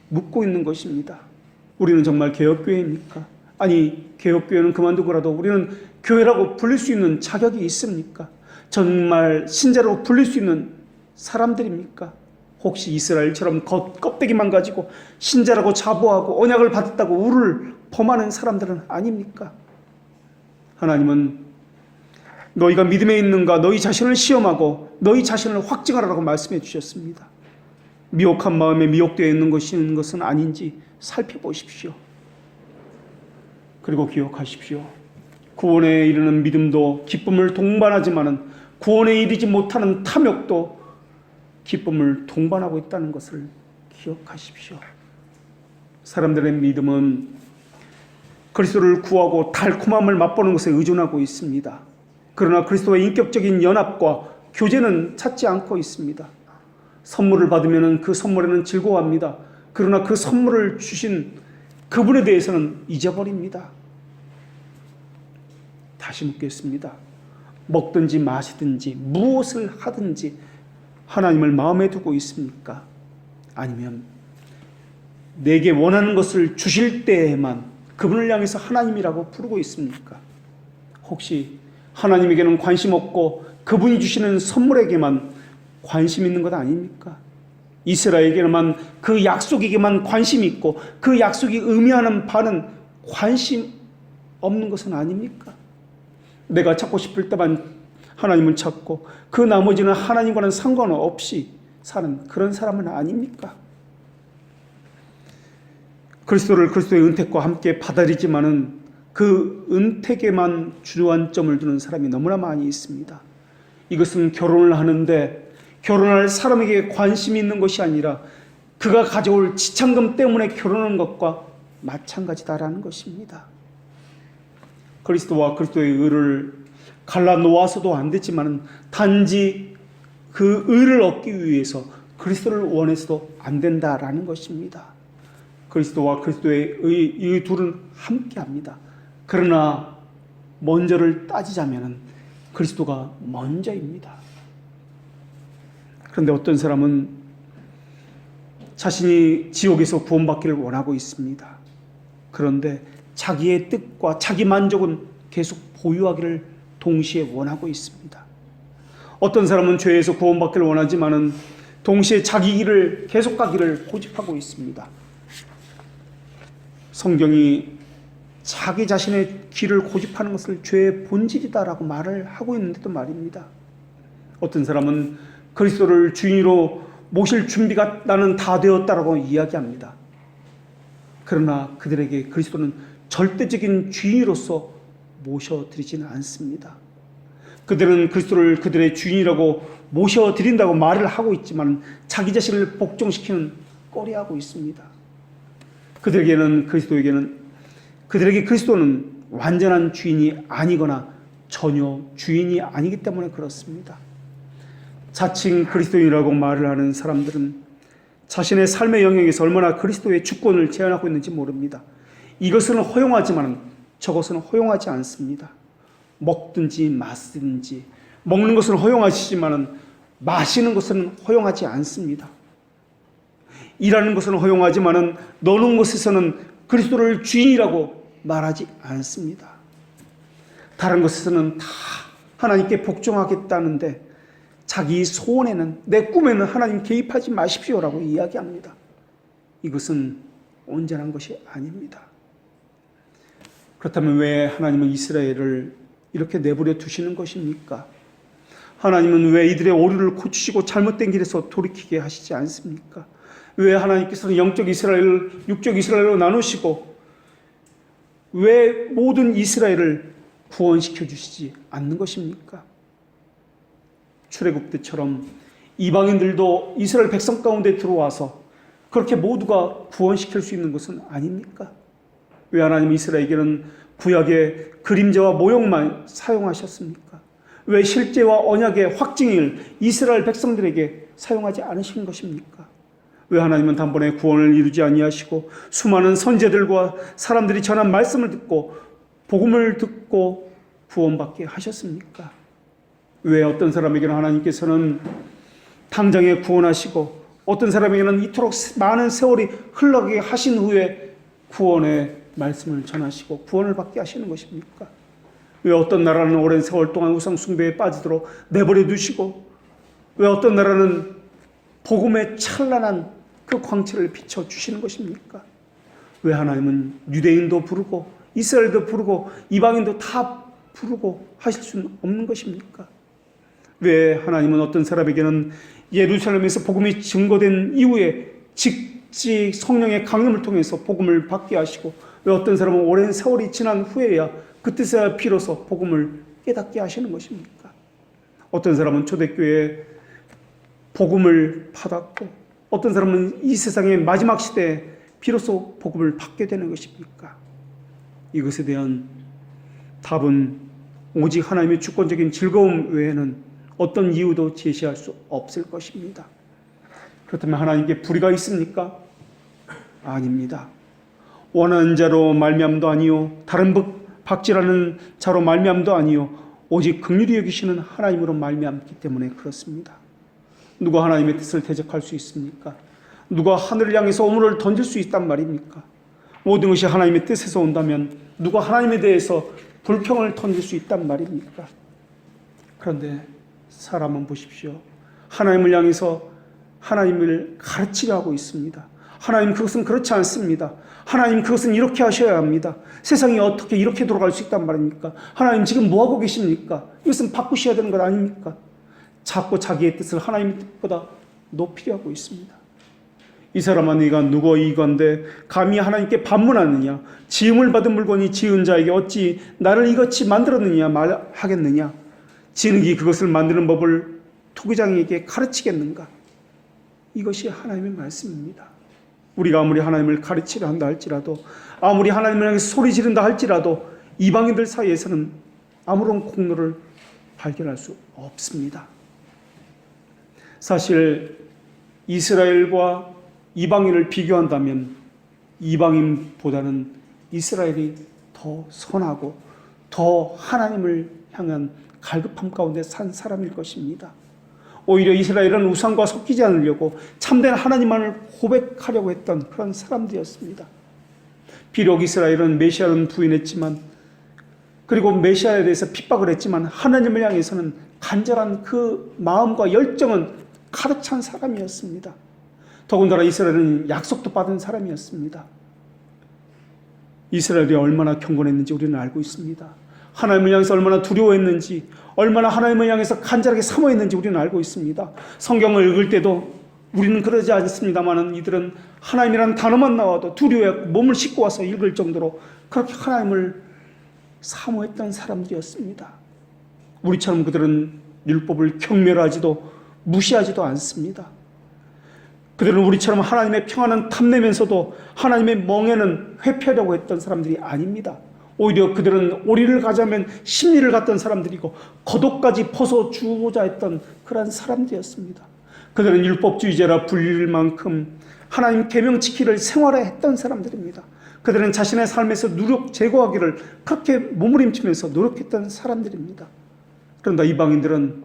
묻고 있는 것입니다. 우리는 정말 개혁교회입니까? 아니, 개혁교회는 그만두고라도 우리는 교회라고 불릴 수 있는 자격이 있습니까? 정말 신자로 불릴 수 있는 사람들입니까? 혹시 이스라엘처럼 껍데기만 가지고 신자라고 자부하고 언약을 받았다고 우를 범하는 사람들은 아닙니까? 하나님은 너희가 믿음에 있는가 너희 자신을 시험하고 너희 자신을 확증하라고 말씀해 주셨습니다. 미혹한 마음에 미혹되어 있는 것은 아닌지 살펴보십시오. 그리고 기억하십시오. 구원에 이르는 믿음도 기쁨을 동반하지만은 구원에 이르지 못하는 탐욕도 기쁨을 동반하고 있다는 것을 기억하십시오. 사람들의 믿음은 그리스도를 구하고 달콤함을 맛보는 것에 의존하고 있습니다. 그러나 그리스도와 인격적인 연합과 교제는 찾지 않고 있습니다. 선물을 받으면 그 선물에는 즐거워합니다. 그러나 그 선물을 주신 그분에 대해서는 잊어버립니다. 다시 묻겠습니다. 먹든지 마시든지 무엇을 하든지 하나님을 마음에 두고 있습니까? 아니면 내게 원하는 것을 주실 때에만 그분을 향해서 하나님이라고 부르고 있습니까? 혹시 하나님에게는 관심 없고 그분이 주시는 선물에게만 관심 있는 것 아닙니까? 이스라엘에게만 그 약속에게만 관심이 있고 그 약속이 의미하는 바는 관심 없는 것은 아닙니까? 내가 찾고 싶을 때만 하나님을 찾고 그 나머지는 하나님과는 상관없이 사는 그런 사람은 아닙니까? 그리스도를 그리스도의 은택과 함께 받아들이지만은 그 은택에만 주안점을 두는 사람이 너무나 많이 있습니다. 이것은 결혼을 하는데 결혼할 사람에게 관심이 있는 것이 아니라 그가 가져올 지참금 때문에 결혼하는 것과 마찬가지다라는 것입니다. 그리스도와 그리스도의 의를 갈라놓아서도 안 되지만 단지 그 의를 얻기 위해서 그리스도를 원해서도 안 된다라는 것입니다. 그리스도와 그리스도의 의, 이 둘은 함께합니다. 그러나 먼저를 따지자면 그리스도가 먼저입니다. 그런데 어떤 사람은 자신이 지옥에서 구원받기를 원하고 있습니다. 그런데 자기의 뜻과 자기 만족은 계속 보유하기를 동시에 원하고 있습니다. 어떤 사람은 죄에서 구원받기를 원하지만은 동시에 자기 길을 계속 가기를 고집하고 있습니다. 성경이 자기 자신의 길을 고집하는 것을 죄의 본질이다라고 말을 하고 있는데도 말입니다. 어떤 사람은 그리스도를 주인으로 모실 준비가 나는 다 되었다라고 이야기합니다. 그러나 그들에게 그리스도는 절대적인 주인으로서 모셔드리지는 않습니다. 그들은 그리스도를 그들의 주인이라고 모셔드린다고 말을 하고 있지만 자기 자신을 복종시키는 꼴이하고 있습니다. 그들에게 그리스도는 완전한 주인이 아니거나 전혀 주인이 아니기 때문에 그렇습니다. 자칭 그리스도인이라고 말을 하는 사람들은 자신의 삶의 영역에서 얼마나 그리스도의 주권을 제한하고 있는지 모릅니다. 이것은 허용하지만 저것은 허용하지 않습니다. 먹든지 마시든지 먹는 것은 허용하시지만 마시는 것은 허용하지 않습니다. 일하는 것은 허용하지만 노는 것에서는 그리스도를 주인이라고 말하지 않습니다. 다른 것에서는 다 하나님께 복종하겠다는데 자기 소원에는 내 꿈에는 하나님 개입하지 마십시오라고 이야기합니다. 이것은 온전한 것이 아닙니다. 그렇다면 왜 하나님은 이스라엘을 이렇게 내버려 두시는 것입니까? 하나님은 왜 이들의 오류를 고치시고 잘못된 길에서 돌이키게 하시지 않습니까? 왜 하나님께서는 영적 이스라엘을 육적 이스라엘로 나누시고 왜 모든 이스라엘을 구원시켜 주시지 않는 것입니까? 출애굽 때처럼 이방인들도 이스라엘 백성 가운데 들어와서 그렇게 모두가 구원시킬 수 있는 것은 아닙니까? 왜 하나님 이스라엘에게는 구약의 그림자와 모형만 사용하셨습니까? 왜 실제와 언약의 확증을 이스라엘 백성들에게 사용하지 않으신 것입니까? 왜 하나님은 단번에 구원을 이루지 아니하시고 수많은 선지자들과 사람들이 전한 말씀을 듣고 복음을 듣고 구원받게 하셨습니까? 왜 어떤 사람에게는 하나님께서는 당장에 구원하시고 어떤 사람에게는 이토록 많은 세월이 흘러가게 하신 후에 구원의 말씀을 전하시고 구원을 받게 하시는 것입니까? 왜 어떤 나라는 오랜 세월 동안 우상 숭배에 빠지도록 내버려 두시고 왜 어떤 나라는 복음의 찬란한 그 광채를 비춰주시는 것입니까? 왜 하나님은 유대인도 부르고 이스라엘도 부르고 이방인도 다 부르고 하실 수는 없는 것입니까? 왜 하나님은 어떤 사람에게는 예루살렘에서 복음이 증거된 이후에 직접 성령의 강림을 통해서 복음을 받게 하시고 왜 어떤 사람은 오랜 세월이 지난 후에야 그때서야 비로소 복음을 깨닫게 하시는 것입니까? 어떤 사람은 초대교회에 복음을 받았고 어떤 사람은 이 세상의 마지막 시대에 비로소 복음을 받게 되는 것입니까? 이것에 대한 답은 오직 하나님의 주권적인 즐거움 외에는 어떤 이유도 제시할 수 없을 것입니다. 그렇다면 하나님께 불의가 있습니까? 아닙니다. 원하는 자로 말미암도 아니요 다른 박지라는 자로 말미암도 아니요 오직 긍휼히 여기시는 하나님으로 말미암기 때문에 그렇습니다. 누가 하나님의 뜻을 대적할 수 있습니까? 누가 하늘을 향해서 오물을 던질 수 있단 말입니까? 모든 것이 하나님의 뜻에서 온다면 누가 하나님에 대해서 불평을 던질 수 있단 말입니까? 그런데 사람은 보십시오. 하나님을 향해서 하나님을 가르치려 하고 있습니다. 하나님 그것은 그렇지 않습니다. 하나님 그것은 이렇게 하셔야 합니다. 세상이 어떻게 이렇게 돌아갈 수 있단 말입니까? 하나님 지금 뭐하고 계십니까? 이것은 바꾸셔야 되는 것 아닙니까? 자꾸 자기의 뜻을 하나님의 뜻보다 높이려 하고 있습니다. 이 사람아 네가 누구이건대 감히 하나님께 반문하느냐? 지음을 받은 물건이 지은 자에게 어찌 나를 이같이 만들었느냐 말하겠느냐? 진흙이 그것을 만드는 법을 토기장에게 가르치겠는가? 이것이 하나님의 말씀입니다. 우리가 아무리 하나님을 가르치려 한다 할지라도 아무리 하나님을 향해 소리 지른다 할지라도 이방인들 사이에서는 아무런 공로를 발견할 수 없습니다. 사실 이스라엘과 이방인을 비교한다면 이방인보다는 이스라엘이 더 선하고 더 하나님을 향한 갈급함 가운데 산 사람일 것입니다. 오히려 이스라엘은 우상과 섞이지 않으려고 참된 하나님만을 고백하려고 했던 그런 사람들이었습니다. 비록 이스라엘은 메시아는 부인했지만 그리고 메시아에 대해서 핍박을 했지만 하나님을 향해서는 간절한 그 마음과 열정은 가득 찬 사람이었습니다. 더군다나 이스라엘은 약속도 받은 사람이었습니다. 이스라엘이 얼마나 경건했는지 우리는 알고 있습니다. 하나님을 향해서 얼마나 두려워했는지 얼마나 하나님을 향해서 간절하게 사모했는지 우리는 알고 있습니다. 성경을 읽을 때도 우리는 그러지 않습니다만 이들은 하나님이라는 단어만 나와도 두려워했고 몸을 싣고 와서 읽을 정도로 그렇게 하나님을 사모했던 사람들이었습니다. 우리처럼 그들은 율법을 경멸하지도 무시하지도 않습니다. 그들은 우리처럼 하나님의 평안은 탐내면서도 하나님의 멍에는 회피하려고 했던 사람들이 아닙니다. 오히려 그들은 오리를 가자면 심리를 갖던 사람들이고 겉옷까지 벗어주고자 했던 그러한 사람들이었습니다. 그들은 율법주의자라 불릴 만큼 하나님 계명 지키를 생활화했던 사람들입니다. 그들은 자신의 삶에서 누력 제거하기를 그렇게 몸부림치면서 노력했던 사람들입니다. 그런데 이방인들은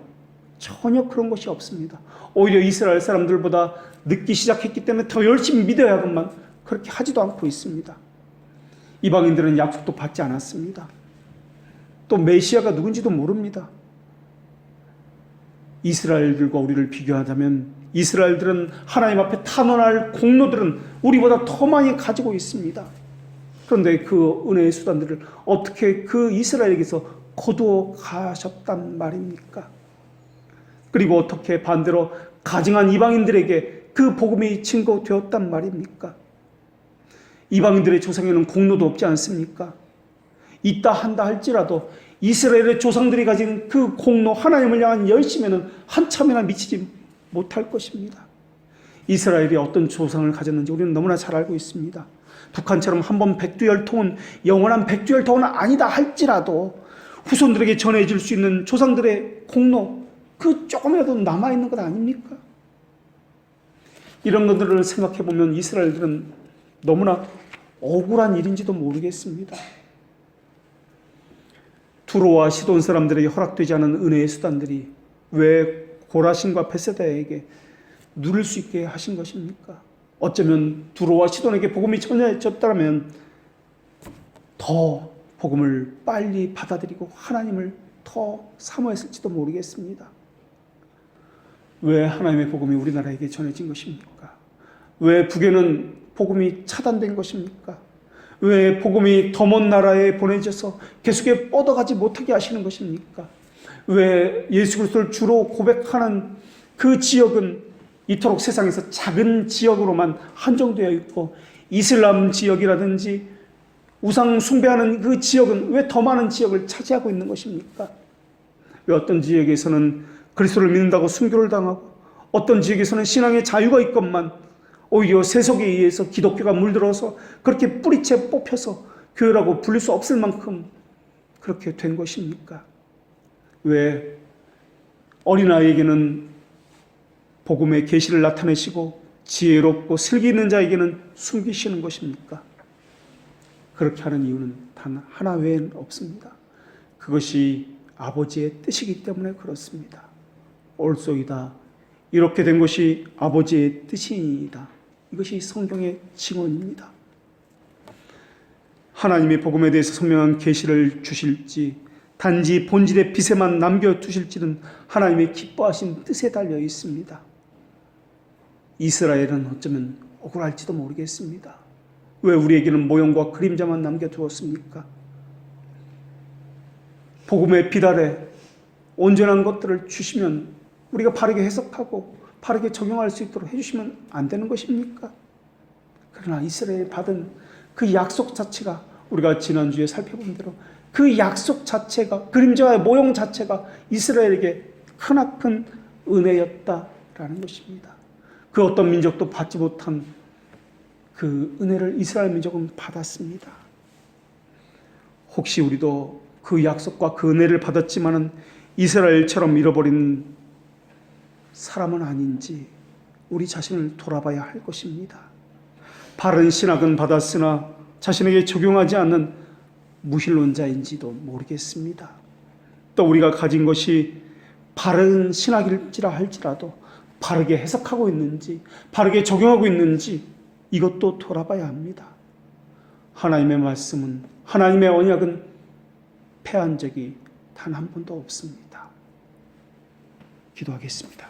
전혀 그런 것이 없습니다. 오히려 이스라엘 사람들보다 늦기 시작했기 때문에 더 열심히 믿어야만 그렇게 하지도 않고 있습니다. 이방인들은 약속도 받지 않았습니다. 또 메시아가 누군지도 모릅니다. 이스라엘들과 우리를 비교하자면 이스라엘들은 하나님 앞에 탄원할 공로들은 우리보다 더 많이 가지고 있습니다. 그런데 그 은혜의 수단들을 어떻게 그 이스라엘에게서 거두어 가셨단 말입니까? 그리고 어떻게 반대로 가증한 이방인들에게 그 복음이 증거되었단 말입니까? 이방인들의 조상에는 공로도 없지 않습니까? 있다 한다 할지라도 이스라엘의 조상들이 가진 그 공로 하나님을 향한 열심에는 한참이나 미치지 못할 것입니다. 이스라엘이 어떤 조상을 가졌는지 우리는 너무나 잘 알고 있습니다. 북한처럼 한번 백두열통은 영원한 백두열통은 아니다 할지라도 후손들에게 전해질 수 있는 조상들의 공로 그 조금이라도 남아있는 것 아닙니까? 이런 것들을 생각해 보면 이스라엘들은 너무나 억울한 일인지도 모르겠습니다. 두로와 시돈 사람들에게 허락되지 않은 은혜의 수단들이 왜 고라신과 벳세다에게 누릴 수 있게 하신 것입니까? 어쩌면 두로와 시돈에게 복음이 전해졌다면 더 복음을 빨리 받아들이고 하나님을 더 사모했을지도 모르겠습니다. 왜 하나님의 복음이 우리나라에게 전해진 것입니까? 왜 북에는 복음이 차단된 것입니까? 왜 복음이 더 먼 나라에 보내져서 계속해 뻗어가지 못하게 하시는 것입니까? 왜 예수 그리스도를 주로 고백하는 그 지역은 이토록 세상에서 작은 지역으로만 한정되어 있고 이슬람 지역이라든지 우상 숭배하는 그 지역은 왜 더 많은 지역을 차지하고 있는 것입니까? 왜 어떤 지역에서는 그리스도를 믿는다고 순교를 당하고 어떤 지역에서는 신앙의 자유가 있건만 오히려 세속에 의해서 기독교가 물들어서 그렇게 뿌리채 뽑혀서 교회라고 불릴 수 없을 만큼 그렇게 된 것입니까? 왜 어린아이에게는 복음의 계시를 나타내시고 지혜롭고 슬기 있는 자에게는 숨기시는 것입니까? 그렇게 하는 이유는 단 하나 외에는 없습니다. 그것이 아버지의 뜻이기 때문에 그렇습니다. 옳소이다. 이렇게 된 것이 아버지의 뜻이니이다. 이것이 성경의 증언입니다. 하나님의 복음에 대해서 선명한 계시를 주실지 단지 본질의 빛에만 남겨두실지는 하나님의 기뻐하신 뜻에 달려 있습니다. 이스라엘은 어쩌면 억울할지도 모르겠습니다. 왜 우리에게는 모형과 그림자만 남겨두었습니까? 복음의 빛 아래 온전한 것들을 주시면 우리가 바르게 해석하고 바르게 적용할 수 있도록 해주시면 안 되는 것입니까? 그러나 이스라엘이 받은 그 약속 자체가 우리가 지난주에 살펴본 대로 그 약속 자체가 그림자의 모형 자체가 이스라엘에게 크나큰 은혜였다라는 것입니다. 그 어떤 민족도 받지 못한 그 은혜를 이스라엘 민족은 받았습니다. 혹시 우리도 그 약속과 그 은혜를 받았지만은 이스라엘처럼 잃어버린 사람은 아닌지 우리 자신을 돌아봐야 할 것입니다. 바른 신학은 받았으나 자신에게 적용하지 않는 무신론자인지도 모르겠습니다. 또 우리가 가진 것이 바른 신학일지라 할지라도 바르게 해석하고 있는지 바르게 적용하고 있는지 이것도 돌아봐야 합니다. 하나님의 말씀은 하나님의 언약은 패한 적이 단 한 번도 없습니다. 기도하겠습니다.